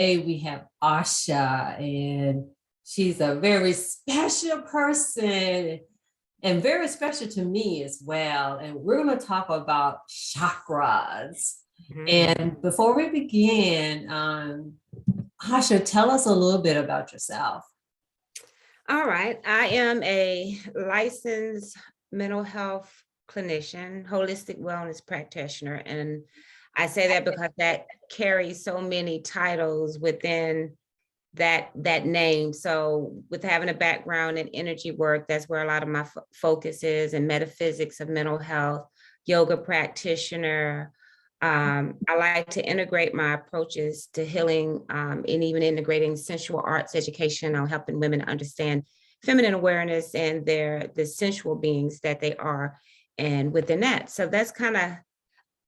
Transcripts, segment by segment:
we have Asha, and she's a very special person and very special to me as well. And we're going to talk about chakras. And before we begin, Asha, tell us a little bit about yourself. All right. I am a licensed mental health clinician, holistic wellness practitioner. And I say that because that carries so many titles within that name. So with having a background in energy work, that's where a lot of my focus is, and metaphysics of mental health, yoga practitioner. I like to integrate my approaches to healing and even integrating sensual arts education on helping women understand feminine awareness and the sensual beings that they are. And within that, so that's kind of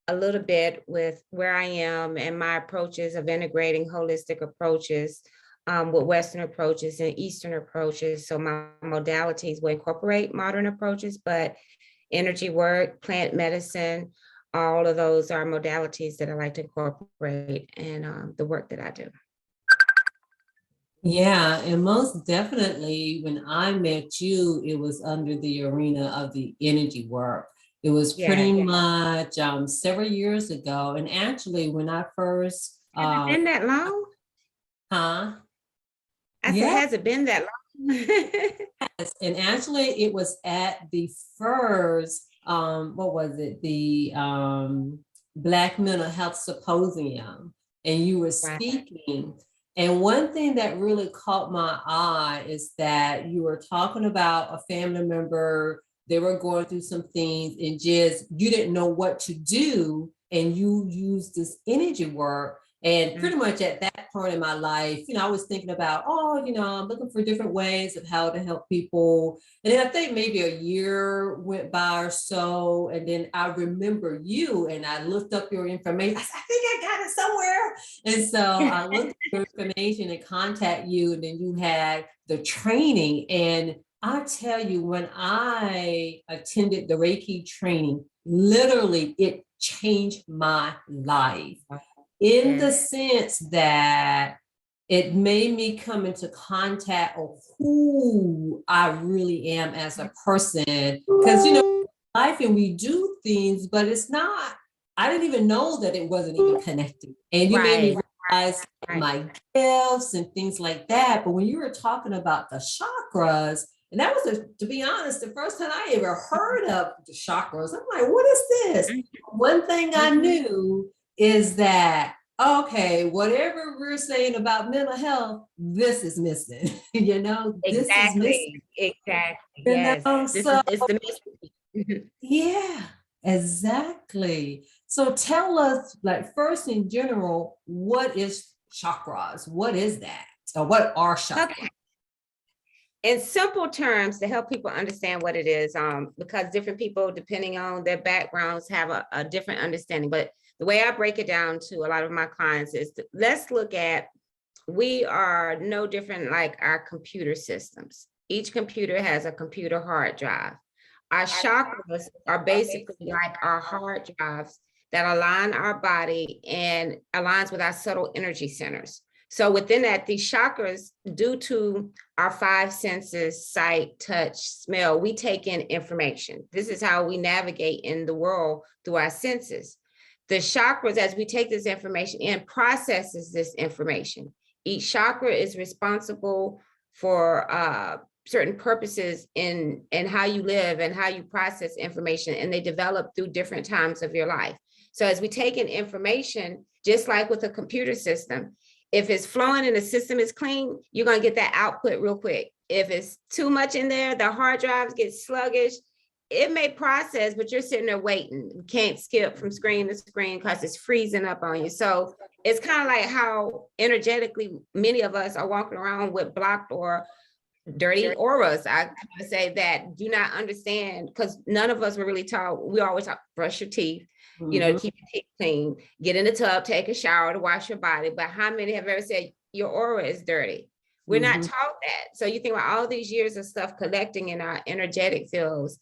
a little bit with where I am and my approaches of integrating holistic approaches with Western approaches and Eastern approaches. So my modalities will incorporate modern approaches, but energy work, plant medicine, all of those are modalities that I like to incorporate in the work that I do. Yeah, and most definitely when I met you, it was under the arena of the energy work. It was pretty much several years ago. And actually, when I first Has it been that long? Huh? I said, has it been that long? Yes. And actually, it was at the first, what was it? The Black Mental Health Symposium, and you were speaking. And one thing that really caught my eye is that you were talking about a family member. They were going through some things and just you didn't know what to do, and you used this energy work. And pretty much at that point in my life, I was thinking about, I'm looking for different ways of how to help people. And then I think maybe a year went by or so. And then I remember you and I looked up your information. I said, I think I got it somewhere. And so I looked at your information and contact you. And then you had the training. And I tell you, when I attended the Reiki training, literally it changed my life. In the sense that it made me come into contact of who I really am as a person. Because, life and we do things, but it's not, I didn't even know that it wasn't even connected. And you made me realize my gifts and things like that. But when you were talking about the chakras, and that was, to be honest, the first time I ever heard of the chakras. I'm like, what is this? One thing I knew is that, okay, whatever we're saying about mental health, this is missing, this is missing. Exactly. Yes. It's the missing. Yeah, exactly. So tell us, like, first in general, what is chakras? What is that? Or what are chakras? Okay. In simple terms, to help people understand what it is, because different people, depending on their backgrounds, have a different understanding. But the way I break it down to a lot of my clients is let's look at, we are no different like our computer systems. Each computer has a computer hard drive. Our chakras are basically like our hard drives that align our body and aligns with our subtle energy centers. So within that, these chakras, due to our five senses, sight, touch, smell, we take in information. This is how we navigate in the world through our senses. The chakras, as we take this information in, processes this information. Each chakra is responsible for certain purposes in how you live and how you process information, and they develop through different times of your life. So as we take in information, just like with a computer system, if it's flowing and the system is clean, you're going to get that output real quick. If it's too much in there, the hard drives get sluggish. It may process, but you're sitting there waiting. You can't skip from screen to screen because it's freezing up on you. So it's kind of like how energetically many of us are walking around with blocked or dirty auras. I kind of say that do not understand, because none of us were really taught. We always talk, brush your teeth, keep your teeth clean, get in the tub, take a shower to wash your body. But how many have ever said your aura is dirty? We're not taught that. So you think about all these years of stuff collecting in our energetic fields.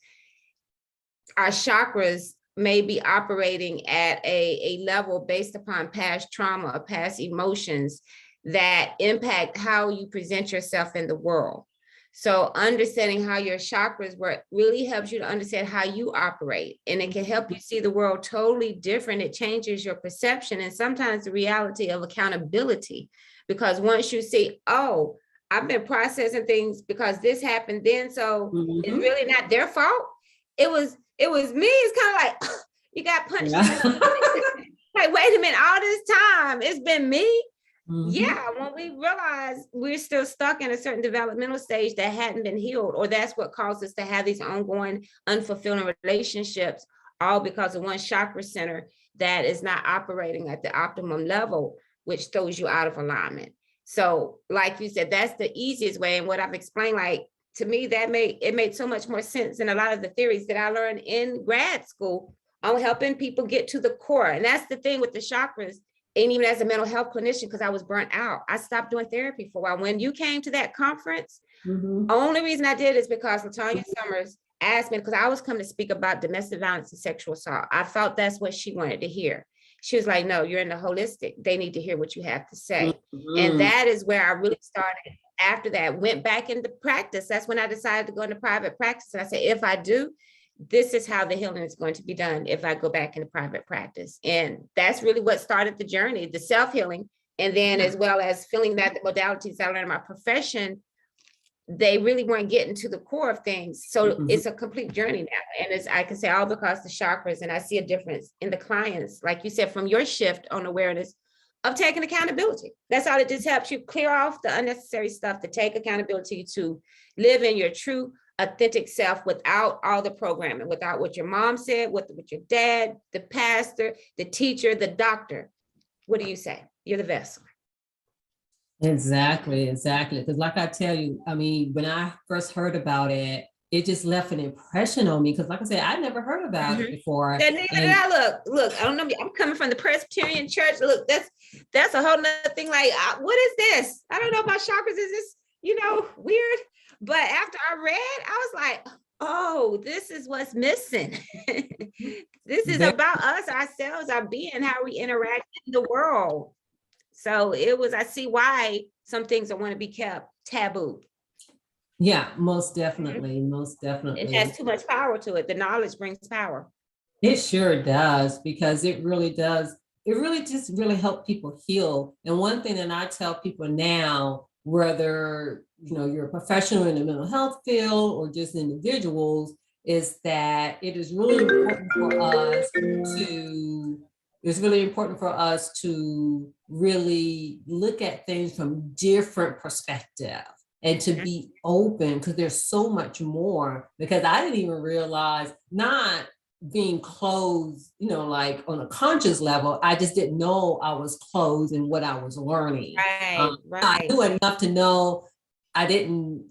Our chakras may be operating at a level based upon past trauma or past emotions that impact how you present yourself in the world. So understanding how your chakras work really helps you to understand how you operate, and it can help you see the world totally different. It changes your perception and sometimes the reality of accountability, because once you see, oh, I've been processing things because this happened then, so it's really not their fault. It was me. It's kind of like you got punched in the like, wait a minute, all this time it's been me. Yeah, when we realize we're still stuck in a certain developmental stage that hadn't been healed, or that's what caused us to have these ongoing unfulfilling relationships, all because of one chakra center that is not operating at the optimum level, which throws you out of alignment. So like you said, that's the easiest way. And what I've explained, like, to me, it made so much more sense than a lot of the theories that I learned in grad school on helping people get to the core. And that's the thing with the chakras. And even as a mental health clinician, because I was burnt out, I stopped doing therapy for a while. When you came to that conference, only reason I did is because LaTanya Summers asked me, because I was coming to speak about domestic violence and sexual assault. I felt that's what she wanted to hear. She was like, no, you're in the holistic. They need to hear what you have to say. And that is where I really started. After that, went back into practice. That's when I decided to go into private practice. And I said, if I do, this is how the healing is going to be done if I go back into private practice. And that's really what started the journey, the self-healing. And then as well as feeling that the modalities I learned in my profession, they really weren't getting to the core of things. So it's a complete journey now. And it's, I can say, all because the chakras, and I see a difference in the clients, like you said, from your shift on awareness of taking accountability. That's all. It just helps you clear off the unnecessary stuff, to take accountability, to live in your true authentic self without all the programming, without what your mom said, what your dad, the pastor, the teacher, the doctor. What do you say? You're the vessel. Exactly. Because like I tell you, I mean, when I first heard about it, it just left an impression on me. Because like I said, I never heard about it before. And look, I don't know. I'm coming from the Presbyterian church. Look, that's a whole nother thing. Like, what is this? I don't know about chakras. Is this, weird? But after I read, I was like, oh, this is what's missing. This is about us, ourselves, our being, how we interact in the world. So I see why some things are want to be kept taboo. Yeah, most definitely. Most definitely. It has too much power to it. The knowledge brings power. It sure does, because it really does. It really just really helps people heal. And one thing that I tell people now, whether you're a professional in the mental health field or just individuals, is that it is really important for us to really look at things from different perspective and to be open, because there's so much more. Because I didn't even realize, not being closed, like on a conscious level, I just didn't know I was closed in what I was learning. Right. I knew enough to know I didn't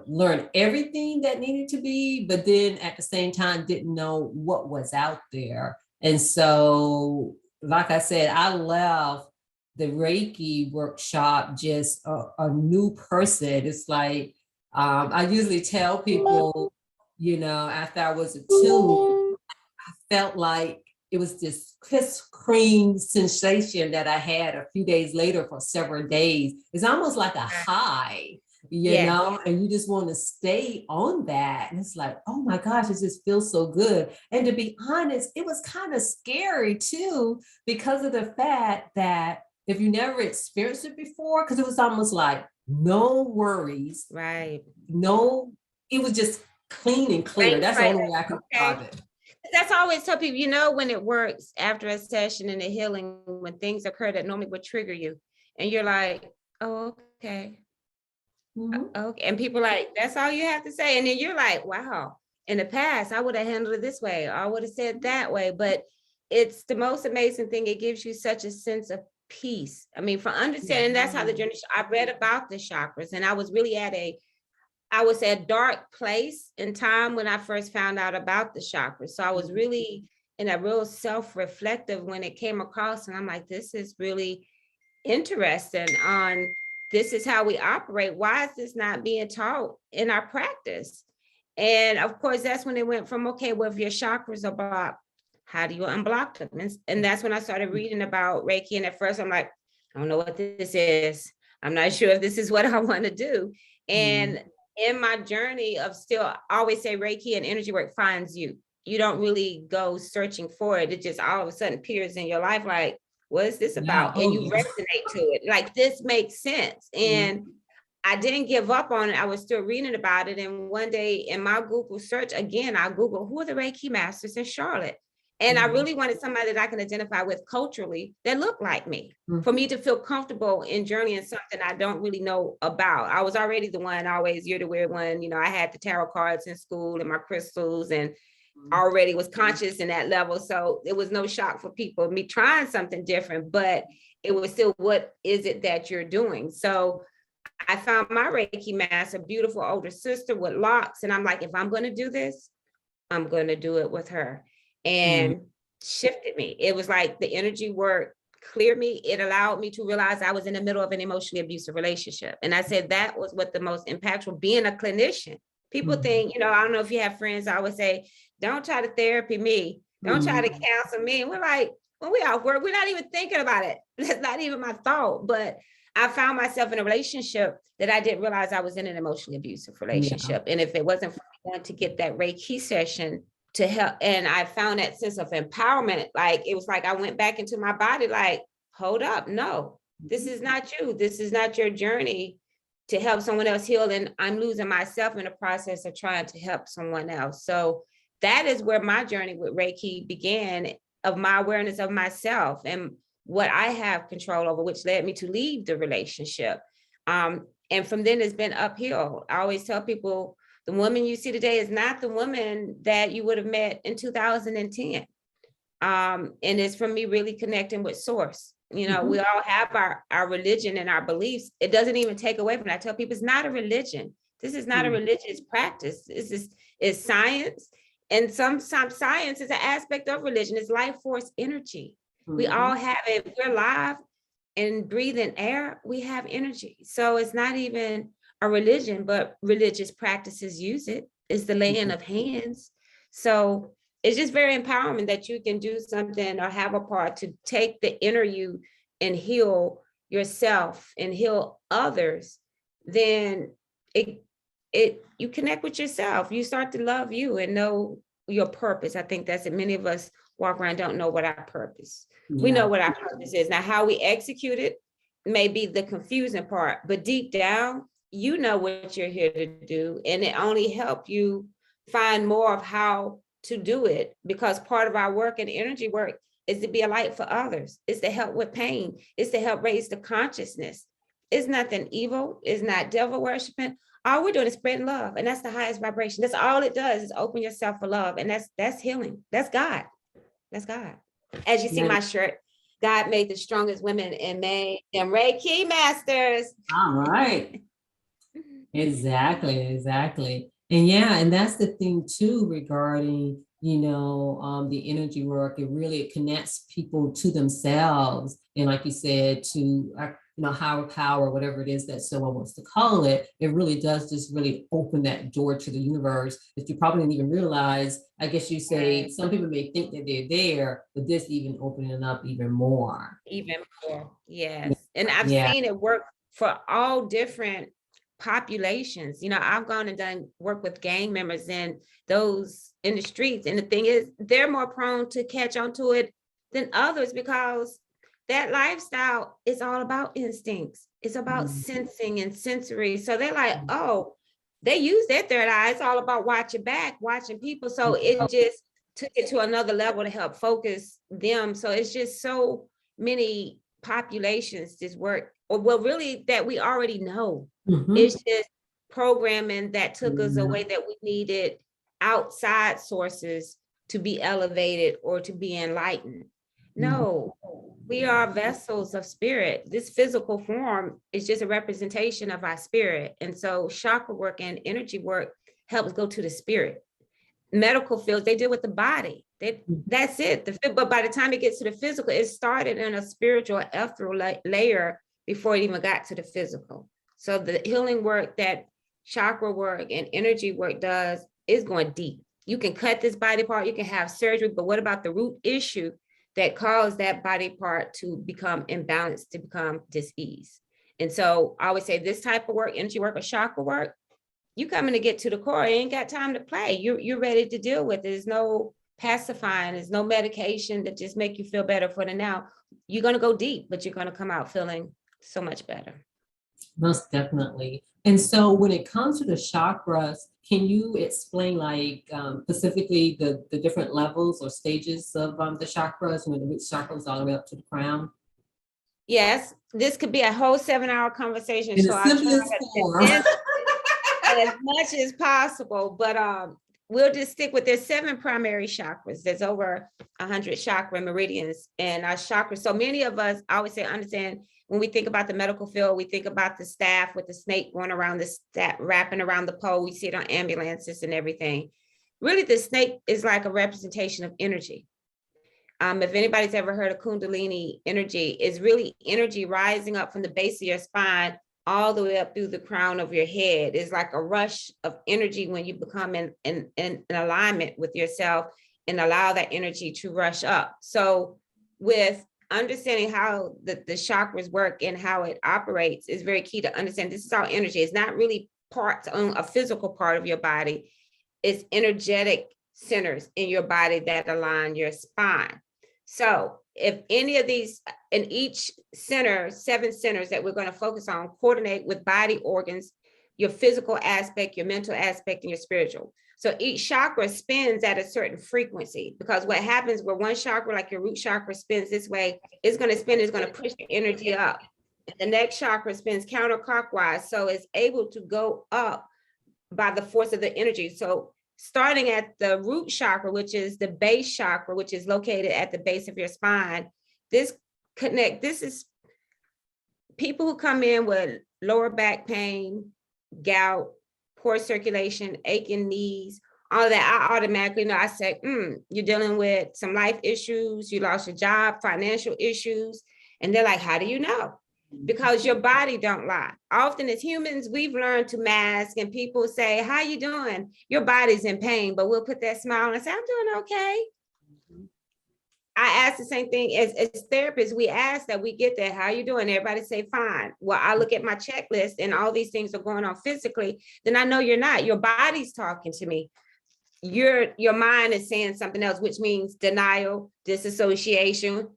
learn everything that needed to be, but then at the same time, didn't know what was out there. And so, like I said, I left the Reiki workshop just a new person. It's like, I usually tell people, after I was attuned, I felt like it was this crisp cream sensation that I had a few days later for several days. It's almost like a high, and you just want to stay on that. And it's like, oh my gosh, it just feels so good. And to be honest, it was kind of scary too, because of the fact that if you never experienced it before, because it was almost like no worries. Right. No, it was just clean and clear. That's the only way I could describe it. That's always tell people, when it works after a session in the healing, when things occur that normally would trigger you, and you're like, oh, okay. Okay. And people like, that's all you have to say. And then you're like, wow, in the past, I would have handled it this way, or I would have said that way. But it's the most amazing thing. It gives you such a sense of peace. I mean, for understanding, that's how the journey, I read about the chakras, and I was really at a dark place in time when I first found out about the chakras. So I was really in a real self-reflective when it came across, and I'm like, this is really interesting on, this is how we operate. Why is this not being taught in our practice? And of course, that's when it went from, okay, well, if your chakras are blocked, how do you unblock them? And that's when I started reading about Reiki. And at first I'm like, I don't know what this is. I'm not sure if this is what I want to do. And in my journey of still, I always say Reiki and energy work finds you. You don't really go searching for it. It just all of a sudden appears in your life like, what is this about? And you resonate to it. Like, this makes sense. And I didn't give up on it. I was still reading about it. And one day in my Google search, again, I Googled, who are the Reiki masters in Charlotte? And I really wanted somebody that I can identify with culturally that looked like me, for me to feel comfortable in journeying something I don't really know about. I was already the one, always, you're the weird one. You know, I had the tarot cards in school and my crystals, and already was conscious in that level. So it was no shock for people, me trying something different, but it was still, what is it that you're doing? So I found my Reiki master, a beautiful older sister with locks. And I'm like, if I'm going to do this, I'm going to do it with her. And shifted me. It was like the energy work cleared me. It allowed me to realize I was in the middle of an emotionally abusive relationship. And I said, that was what the most impactful, being a clinician. People think, you know, I don't know if you have friends, I would say, don't try to therapy me. Don't try to counsel me. And we're like, when we out work, we're not even thinking about it. That's not even my thought. But I found myself in a relationship that I didn't realize I was in an emotionally abusive relationship. And if it wasn't for me going to get that Reiki session to help, and I found that sense of empowerment, like, it was like I went back into my body, like, hold up, no, this is not you. This is not your journey to help someone else heal. And I'm losing myself in the process of trying to help someone else. So that is where my journey with Reiki began, of my awareness of myself and what I have control over, which led me to leave the relationship. And from then it's been uphill. I always tell people, the woman you see today is not the woman that you would have met in 2010. And it's from me really connecting with source. You know, we all have our religion and our beliefs. It doesn't even take away from it. I tell people, it's not a religion. This is not a religious practice. This is science. And sometimes science is an aspect of religion. It's life force energy. We all have it. We're alive and breathing air. We have energy. So it's not even a religion, but religious practices use it. It's the laying of hands. So it's just very empowering that you can do something or have a part to take the inner you and heal yourself and heal others. Then you connect with yourself. You start to love you and know your purpose. I think that's it. Many of us walk around, don't know what our purpose. We know what our purpose is. Now, how we execute it may be the confusing part, but deep down, you know what you're here to do. And it only helps you find more of how to do it, because part of our work and energy work is to be a light for others. It's to help with pain. It's to help raise the consciousness. It's nothing evil. It's not devil worshiping. All we're doing is spreading love. And that's the highest vibration. That's all it does, is open yourself for love. And that's healing. That's God. That's God. As you see my shirt, God made the strongest women and made them Reiki masters. All right. Exactly. And that's the thing too, regarding, the energy work. It connects people to themselves. And like you said, to higher power, whatever it is that someone wants to call it, it really does just really open that door to the universe that you probably didn't even realize. I guess you say some people may think that they're there, but this even opening up even more. Yes. And I've seen it work for all different populations. I've gone and done work with gang members and those in the streets. And the thing is, they're more prone to catch on to it than others, because that lifestyle is all about instincts. It's about sensing and sensory. So they're like, oh, they use their third eye. It's all about watching back, watching people. So it just took it to another level to help focus them. So it's just so many populations this work, really that we already know. It's just programming that took us away, that we needed outside sources to be elevated or to be enlightened. No, we are vessels of spirit. This physical form is just a representation of our spirit. And so chakra work and energy work helps go to the spirit. Medical fields, they deal with the body. That's it. But by the time it gets to the physical, it started in a spiritual ethereal layer before it even got to the physical. So the healing work that chakra work and energy work does is going deep. You can cut this body part, you can have surgery, but what about the root issue that cause that body part to become imbalanced, to become dis-ease. And so I always say this type of work, energy work or chakra work, you coming to get to the core, you ain't got time to play. You're ready to deal with it. There's no pacifying, there's no medication that just make you feel better for the now. You're going to go deep, but you're going to come out feeling so much better. Most definitely. And so when it comes to the chakras, can you explain like specifically the different levels or stages of the chakras, the root chakras all the way up to the crown? Yes, this could be a whole 7-hour conversation. In So the I'll simplest form. as much as possible, but we'll just stick with there's 7 primary chakras. There's over 100 chakra meridians and our chakras. So many of us, I always say, understand when we think about the medical field, we think about the staff with the snake going around the staff, wrapping around the pole. We see it on ambulances and everything. Really, the snake is like a representation of energy. If anybody's ever heard of Kundalini energy, it's really energy rising up from the base of your spine all the way up through the crown of your head. It's like a rush of energy when you become in alignment with yourself and allow that energy to rush up. So with understanding how the chakras work and how it operates is very key to understand. This is all energy. It's not really parts on a physical part of your body. It's energetic centers in your body that align your spine. So if any of these, in each center, 7 centers that we're going to focus on, coordinate with body organs, your physical aspect, your mental aspect, and your spiritual. So each chakra spins at a certain frequency, because what happens where one chakra, like your root chakra, spins this way, it's going to spin, it's going to push the energy up. The next chakra spins counterclockwise, so it's able to go up by the force of the energy. So starting at the root chakra, which is the base chakra, which is located at the base of your spine, this is people who come in with lower back pain, gout, poor circulation, aching knees, all of that. I automatically know, I say, you're dealing with some life issues, you lost your job, financial issues. And they're like, how do you know? Because your body don't lie. Often as humans, we've learned to mask, and people say, how you doing? Your body's in pain, but we'll put that smile and say, I'm doing okay. I ask the same thing as therapists. We ask that, we get that, how you doing? Everybody say, fine. Well, I look at my checklist and all these things are going on physically, then I know you're not. Your body's talking to me. Your mind is saying something else, which means denial, disassociation.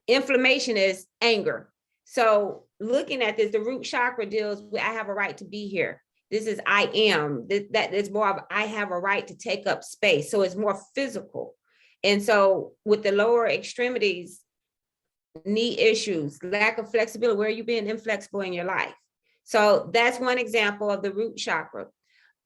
Inflammation is anger. So looking at this, the root chakra deals with, I have a right to be here. This is I am. That is more of, I have a right to take up space. So it's more physical. And so with the lower extremities, knee issues, lack of flexibility, where are you being inflexible in your life? So that's one example of the root chakra.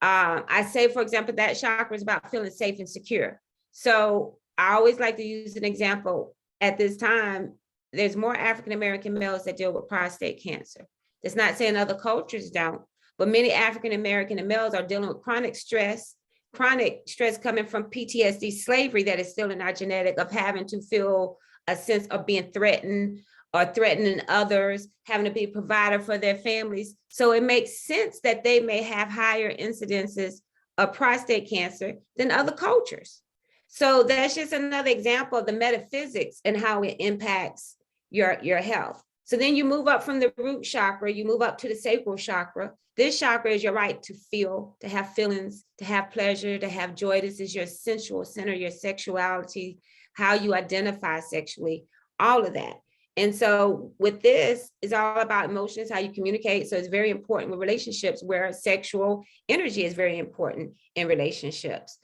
I say, for example, that chakra is about feeling safe and secure. So I always like to use an example. At this time, there's more African-American males that deal with prostate cancer. That's not saying other cultures don't, but many African-American males are dealing with chronic stress coming from PTSD, slavery that is still in our genetic, of having to feel a sense of being threatened or threatening others, having to be a provider for their families. So it makes sense that they may have higher incidences of prostate cancer than other cultures. So that's just another example of the metaphysics and how it impacts your health. So then you move up from the root chakra, you move up to the sacral chakra. This chakra is your right to feel, to have feelings, to have pleasure, to have joy. This is your sensual center, your sexuality, how you identify sexually, all of that. And so with this, it's all about emotions, how you communicate. So it's very important with relationships, where sexual energy is very important in relationships.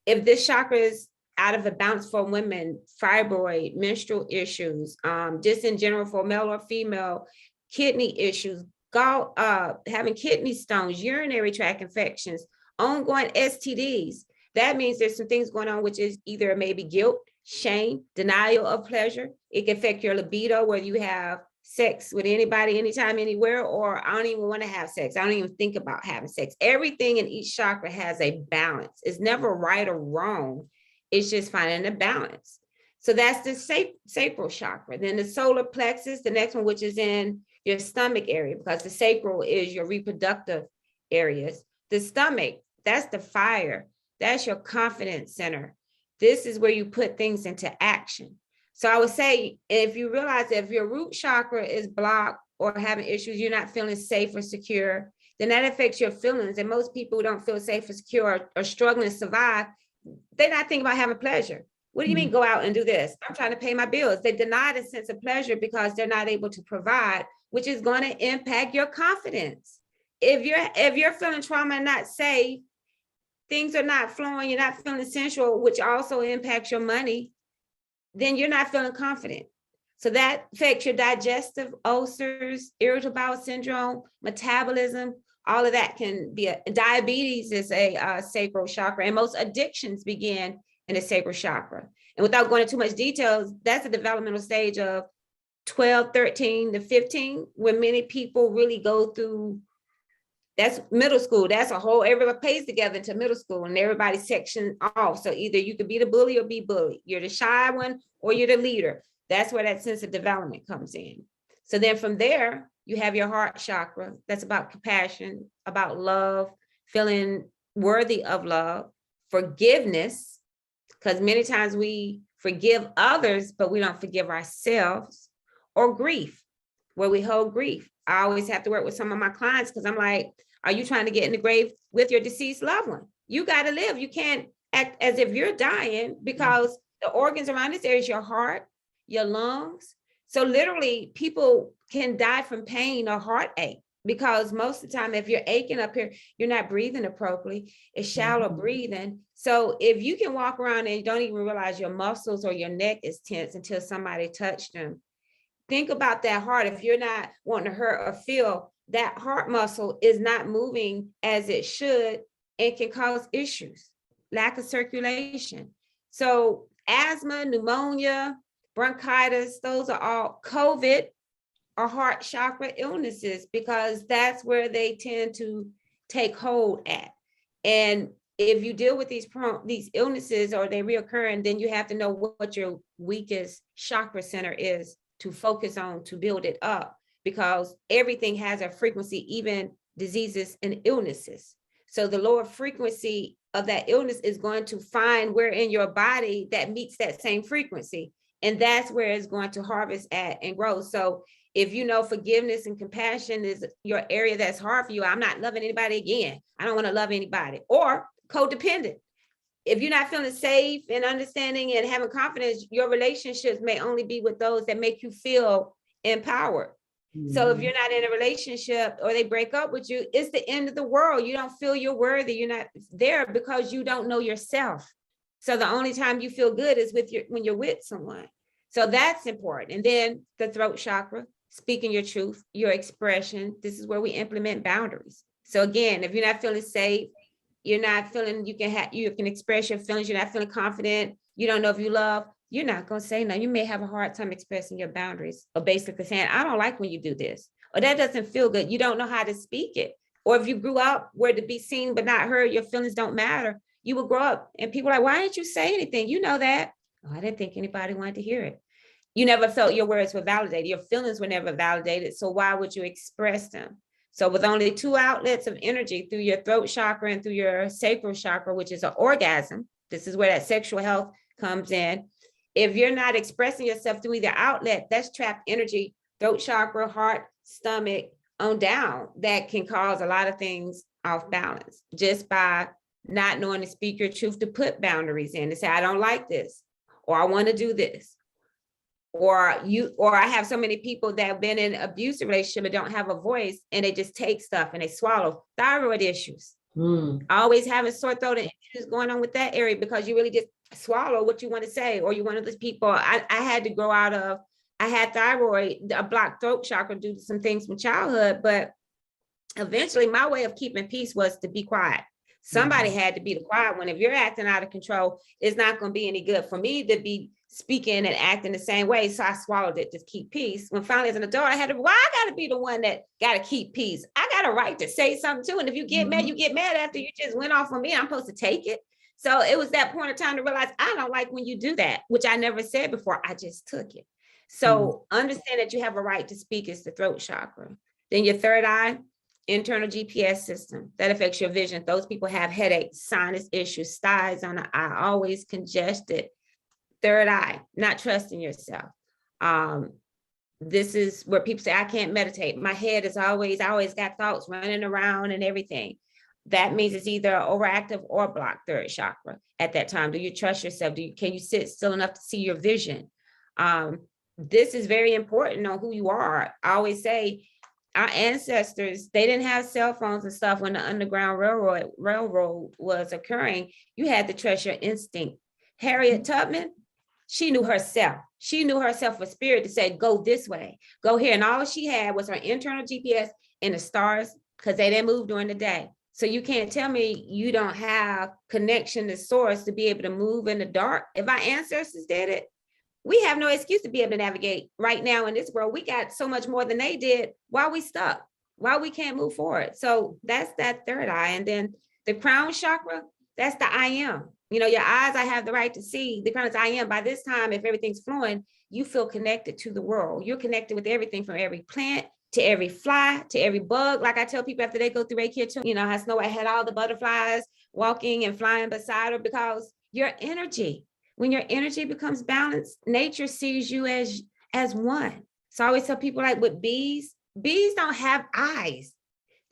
If this chakra is out of the balance for women, fibroid, menstrual issues, just in general for male or female, kidney issues, having kidney stones, urinary tract infections, ongoing STDs. That means there's some things going on, which is either maybe guilt, shame, denial of pleasure. It can affect your libido, whether you have sex with anybody, anytime, anywhere, or I don't even want to have sex. I don't even think about having sex. Everything in each chakra has a balance. It's never right or wrong. It's just finding a balance. So that's the sacral chakra. Then the solar plexus, the next one, which is in your stomach area, because the sacral is your reproductive areas. The stomach, that's the fire. That's your confidence center. This is where you put things into action. So I would say, if you realize that if your root chakra is blocked or having issues, you're not feeling safe or secure, then that affects your feelings. And most people who don't feel safe or secure or struggling to survive, they're not thinking about having pleasure. What do you mean go out and do this? I'm trying to pay my bills. They deny the sense of pleasure because they're not able to provide, which is going to impact your confidence. If you're feeling trauma and not safe, things are not flowing, you're not feeling sensual, which also impacts your money, then you're not feeling confident. So that affects your digestive, ulcers, irritable bowel syndrome, metabolism. All of that can be diabetes is a sacral chakra, and most addictions begin in the sacral chakra. And without going into too much details, that's a developmental stage of 12, 13 to 15, where many people really go through. That's middle school. That's a whole, everybody pays together into middle school and everybody's sectioned off. So either you could be the bully or be bullied. You're the shy one or you're the leader. That's where that sense of development comes in. So then from there, you have your heart chakra. That's about compassion, about love, feeling worthy of love, forgiveness, because many times we forgive others, but we don't forgive ourselves, or grief, where we hold grief. I always have to work with some of my clients because I'm like, are you trying to get in the grave with your deceased loved one? You got to live. You can't act as if you're dying, because the organs around this area is your heart, your lungs. So literally people can die from pain or heartache, because most of the time, if you're aching up here, you're not breathing appropriately. It's shallow breathing. So if you can walk around and you don't even realize your muscles or your neck is tense until somebody touched them, think about that heart. If you're not wanting to hurt or feel, that heart muscle is not moving as it should and can cause issues, lack of circulation. So asthma, pneumonia, bronchitis, those are all COVID or heart chakra illnesses, because that's where they tend to take hold at. And if you deal with these illnesses or they reoccur, and then you have to know what your weakest chakra center is to focus on, to build it up, because everything has a frequency, even diseases and illnesses. So the lower frequency of that illness is going to find where in your body that meets that same frequency. And that's where it's going to harvest at and grow. So if you know forgiveness and compassion is your area that's hard for you, I'm not loving anybody again, I don't want to love anybody, or codependent. If you're not feeling safe and understanding and having confidence, your relationships may only be with those that make you feel empowered. So if you're not in a relationship or they break up with you, it's the end of the world. You don't feel you're worthy. You're not there because you don't know yourself. So the only time you feel good is when you're with someone. So that's important. And then the throat chakra, speaking your truth, your expression. This is where we implement boundaries. So again, if you're not feeling safe, you're not feeling you can express your feelings, you're not feeling confident, you don't know if you love, you're not going to say no. You may have a hard time expressing your boundaries, or basically saying, I don't like when you do this, or that doesn't feel good. You don't know how to speak it. Or if you grew up where to be seen but not heard, your feelings don't matter. You will grow up and people are like, why didn't you say anything? You know that. Oh, I didn't think anybody wanted to hear it. You never felt your words were validated. Your feelings were never validated. So why would you express them? So with only 2 outlets of energy, through your throat chakra and through your sacral chakra, which is an orgasm, this is where that sexual health comes in. If you're not expressing yourself through either outlet, that's trapped energy, throat chakra, heart, stomach, on down, that can cause a lot of things off balance just by not knowing to speak your truth, to put boundaries in, to say, I don't like this, or I want to do this. Or I have so many people that have been in an abusive relationship and don't have a voice, and they just take stuff and they swallow. Thyroid issues. Always having sore throat and issues going on with that area, because you really just swallow what you want to say, or you're one of those people. I had to grow out of, I had thyroid, a blocked throat chakra due to some things from childhood, but eventually my way of keeping peace was to be quiet. Somebody had to be the quiet one. If you're acting out of control, it's not going to be any good for me to be speaking and acting the same way. So I swallowed it to keep peace. When finally as an adult, I had to, I got to be the one that got to keep peace. I got a right to say something too. And if you get mad, you get mad after you just went off on me. I'm supposed to take it. So it was that point of time to realize I don't like when you do that, which I never said before. I just took it. So understand that you have a right to speak is the throat chakra. Then your third eye, internal GPS system, that affects your vision. Those people have headaches, sinus issues, styes on the eye, always congested, third eye, not trusting yourself. This is where people say, I can't meditate. My head is I always got thoughts running around and everything. That means it's either overactive or blocked third chakra at that time. Do you trust yourself? Can you sit still enough to see your vision? This is very important on who you are. I always say our ancestors, they didn't have cell phones and stuff when the Underground Railroad was occurring. You had to trust your instinct. Harriet Tubman, she knew herself. She knew herself for spirit to say, go this way, go here. And all she had was her internal GPS and the stars, because they didn't move during the day. So you can't tell me you don't have connection to source to be able to move in the dark. If our ancestors did it, we have no excuse to be able to navigate right now in this world. We got so much more than they did. Why we stuck? Why we can't move forward? So that's that third eye. And then the crown chakra, that's the I am. You know, your eyes, I have the right to see. The crown is I am. By this time, if everything's flowing, you feel connected to the world. You're connected with everything, from every plant to every fly to every bug. Like I tell people after they go through Reiki too, you know, how Snow White had all the butterflies walking and flying beside her, because your energy, when your energy becomes balanced, nature sees you as one. So I always tell people, like with bees don't have eyes.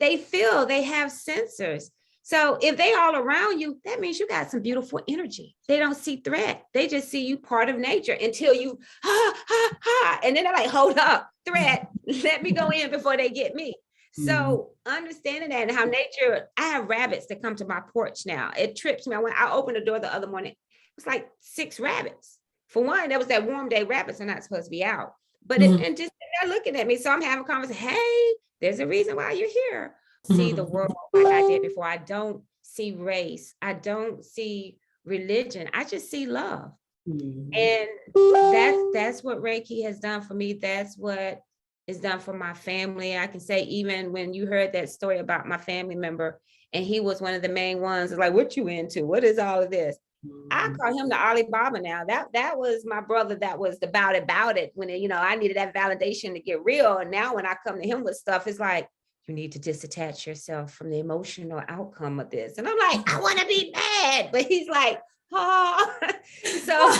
They feel, they have sensors. So if they all around you, that means you got some beautiful energy. They don't see threat. They just see you part of nature until you, and then they're like, hold up, threat, let me go in before they get me. So understanding that, and how nature, I have rabbits that come to my porch now. It trips me. I opened the door the other morning. It was like 6 rabbits. For one, that was that warm day. Rabbits are not supposed to be out. But and just they're looking at me. So I'm having a conversation. Hey, there's a reason why you're here. See the world like I did before. I don't see race. I don't see religion. I just see love. And that's what Reiki has done for me. That's what is done for my family. I can say, even when you heard that story about my family member, and he was one of the main ones, like, what you into? What is all of this? I call him the Alibaba now. That was my brother. That was about it when you know, I needed that validation to get real. And now when I come to him with stuff, it's like, you need to disattach yourself from the emotional outcome of this. And I'm like, I want to be mad. But he's like, oh. So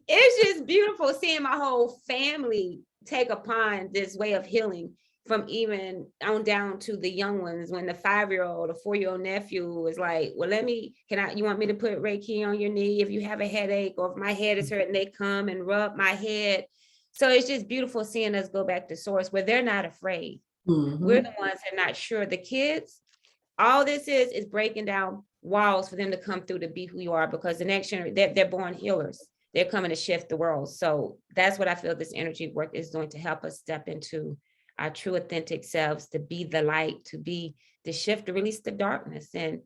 it's just beautiful seeing my whole family take upon this way of healing, from even on down to the young ones. When the 5-year-old or 4-year-old nephew is like, well, you want me to put Reiki on your knee if you have a headache, or if my head is hurting, they come and rub my head. So it's just beautiful seeing us go back to source where they're not afraid. We're the ones that are not sure. The kids, all this is breaking down walls for them to come through to be who you are, because the next generation, they're born healers. They're coming to shift the world. So that's what I feel this energy work is going to help us step into our true authentic selves, to be the light, to be the shift, to release the darkness. And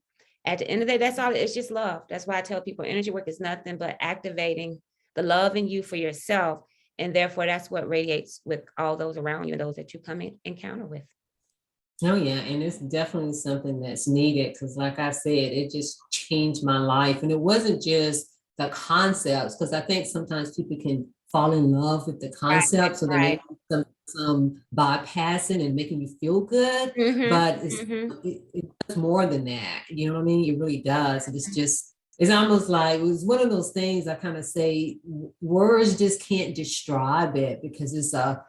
at the end of the day, that's all. It's just love. That's why I tell people energy work is nothing but activating the love in you for yourself. And therefore, that's what radiates with all those around you, those that you come in encounter with. Oh, yeah. And it's definitely something that's needed, because like I said, it just changed my life. And it wasn't just the concepts, because I think sometimes people can fall in love with the concepts, so they make some bypassing and making you feel good. But it's more than that. You know what I mean? It really does. It's almost like, it was one of those things I kind of say, words just can't describe it, because it's a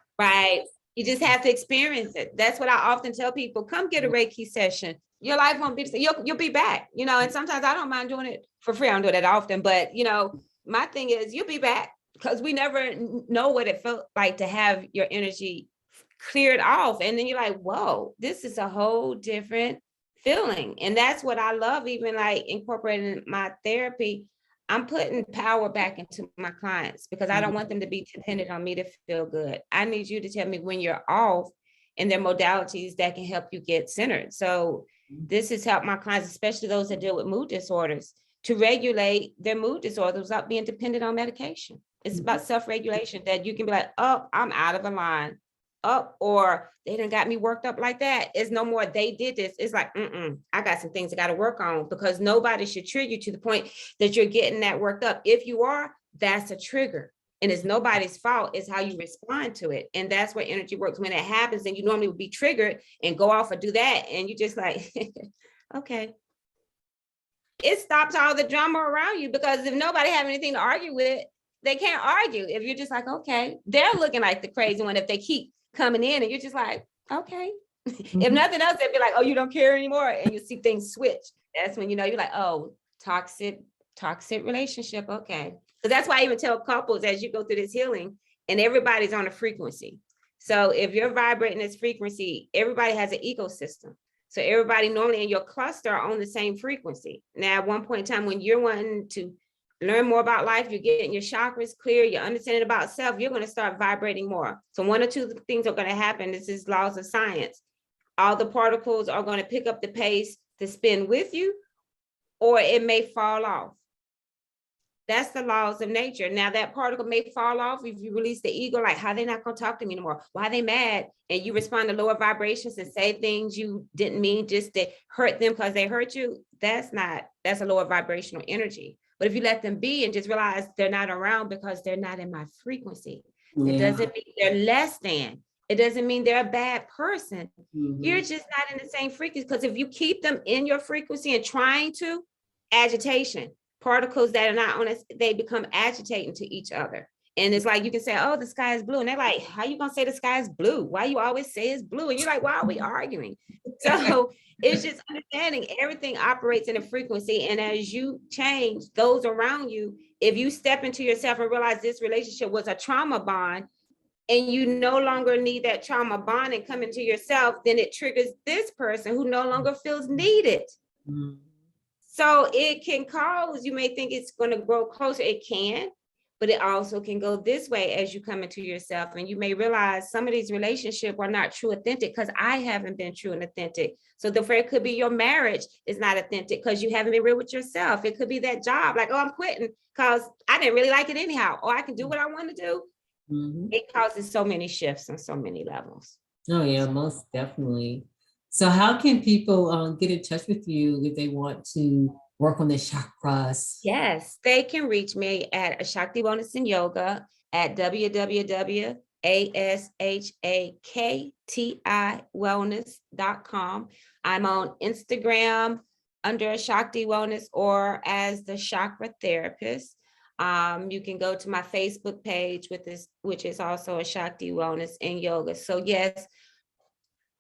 You just have to experience it. That's what I often tell people. Come get a Reiki session. Your life won't be the same. You'll be back. You know, and sometimes I don't mind doing it for free. I don't do it that often, but you know, my thing is you'll be back, because we never know what it felt like to have your energy cleared off. And then you're like, whoa, this is a whole different feeling. And that's what I love, even like incorporating my therapy. I'm putting power back into my clients, because I don't want them to be dependent on me to feel good. I need you to tell me when you're off, and there are modalities that can help you get centered. So this has helped my clients, especially those that deal with mood disorders, to regulate their mood disorders without being dependent on medication. It's about self-regulation, that you can be like, oh, I'm out of a line. Up, or they done got me worked up like that. It's no more they did this. It's like, I got some things I got to work on, because nobody should trigger you to the point that you're getting that worked up. If you are, that's a trigger, and it's nobody's fault. It's how you respond to it. And that's where energy works. When it happens, then you normally would be triggered and go off and do that. And you just like, okay. it stops all the drama around you, because if nobody have anything to argue with, they can't argue. If you're just like, okay, they're looking like the crazy one if they keep coming in and you're just like, okay. If nothing else, they'd be like, oh, you don't care anymore. And you see things switch. That's when, you're like, oh, toxic relationship. Okay. So that's why I even tell couples, as you go through this healing, and everybody's on a frequency. So if you're vibrating this frequency, everybody has an ecosystem. So everybody normally in your cluster are on the same frequency. Now, at one point in time, when you're wanting to learn more about life, you're getting your chakras clear, you're understanding about self, you're going to start vibrating more. So one or two things are going to happen. This is laws of science. All the particles are going to pick up the pace to spin with you, or it may fall off. That's the laws of nature. Now that particle may fall off if you release the ego, like, how they not going to talk to me anymore? Why are they mad? And you respond to lower vibrations and say things you didn't mean just to hurt them because they hurt you. That's a lower vibrational energy. But if you let them be and just realize they're not around because they're not in my frequency, it doesn't mean they're less than. It doesn't mean they're a bad person. You're just not in the same frequency, because if you keep them in your frequency and trying to, agitation, particles that are not on us, they become agitating to each other. And it's like, you can say, oh, the sky is blue. And they're like, how you going to say the sky is blue? Why you always say it's blue? And you're like, why are we arguing? So it's just understanding everything operates in a frequency. And as you change those around you, if you step into yourself and realize this relationship was a trauma bond, and you no longer need that trauma bond and come into yourself, then it triggers this person who no longer feels needed. So it can cause, you may think it's going to grow closer. It can, but it also can go this way as you come into yourself. And you may realize some of these relationships are not true, authentic, because I haven't been true and authentic. So therefore, it could be your marriage is not authentic because you haven't been real with yourself. It could be that job, like, oh, I'm quitting because I didn't really like it anyhow, or I can do what I want to do. It causes so many shifts on so many levels. Oh yeah, most definitely. So how can people get in touch with you if they want to work on their chakras? Yes, they can reach me at Shakti Wellness and Yoga at www.ashaktiwellness.com. I'm on Instagram under Shakti Wellness or as the Chakra Therapist. You can go to my Facebook page which is also a Shakti Wellness and Yoga. So yes,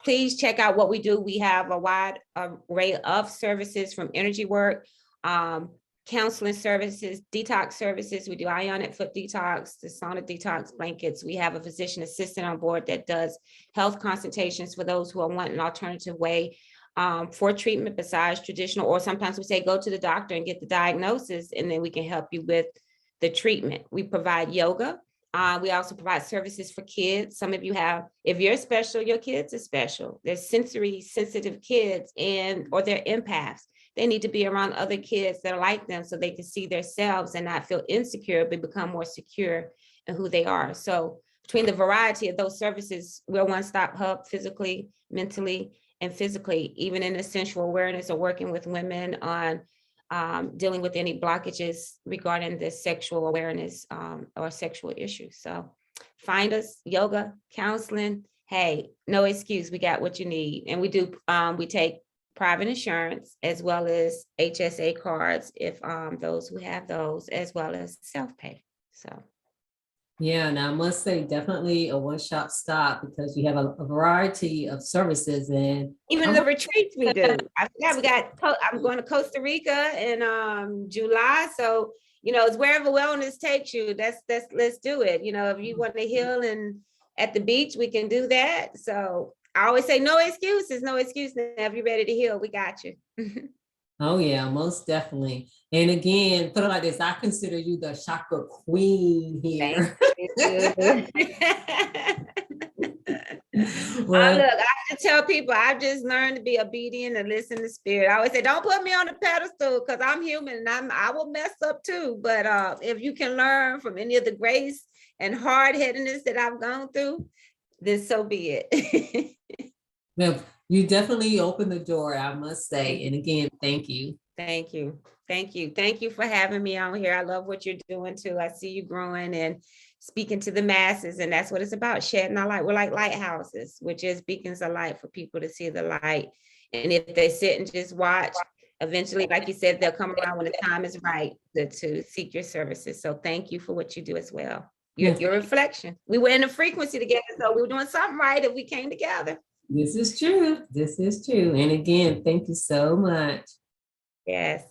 please check out what we do. We have a wide array of services, from energy work, counseling services, detox services. We do ionic foot detox, the sauna detox blankets. We have a physician assistant on board that does health consultations for those who are wanting an alternative way for treatment besides traditional, or sometimes we say go to the doctor and get the diagnosis, and then we can help you with the treatment. We provide yoga. We also provide services for kids. Some of you have, if you're special, your kids are special. They're sensory sensitive kids or they're empaths. They need to be around other kids that are like them so they can see themselves and not feel insecure, but become more secure in who they are. So between the variety of those services, we're a one-stop hub physically, mentally, and physically, even in the sensual awareness of working with women on dealing with any blockages regarding the sexual awareness or sexual issues. So find us, yoga, counseling. Hey, no excuse. We got what you need. And we take private insurance as well as HSA cards if those who have those, as well as self-pay. So. Yeah, and I must say, definitely a one-stop stop because you have a variety of services, and even the retreats we do. I'm going to Costa Rica in July, so it's wherever wellness takes you. Let's do it. If you want to heal and at the beach, we can do that. So I always say no excuses. If you're ready to heal, we got you. Oh yeah, most definitely. And again, put it like this, I consider you the chakra queen here. Well, look, I have to tell people I've just learned to be obedient and listen to spirit. I always say, don't put me on the pedestal because I'm human and I will mess up too. But if you can learn from any of the grace and hard-headedness that I've gone through, then so be it. Well, you definitely opened the door, I must say. And again, thank you. Thank you. Thank you. Thank you for having me on here. I love what you're doing too. I see you growing and speaking to the masses, and that's what it's about, shedding our light. We're like lighthouses, which is beacons of light for people to see the light. And if they sit and just watch, eventually, like you said, they'll come around when the time is right to seek your services. So thank you for what you do as well. Your reflection. We were in a frequency together, so we were doing something right if we came together. This is true. This is true. And again, thank you so much. Yes.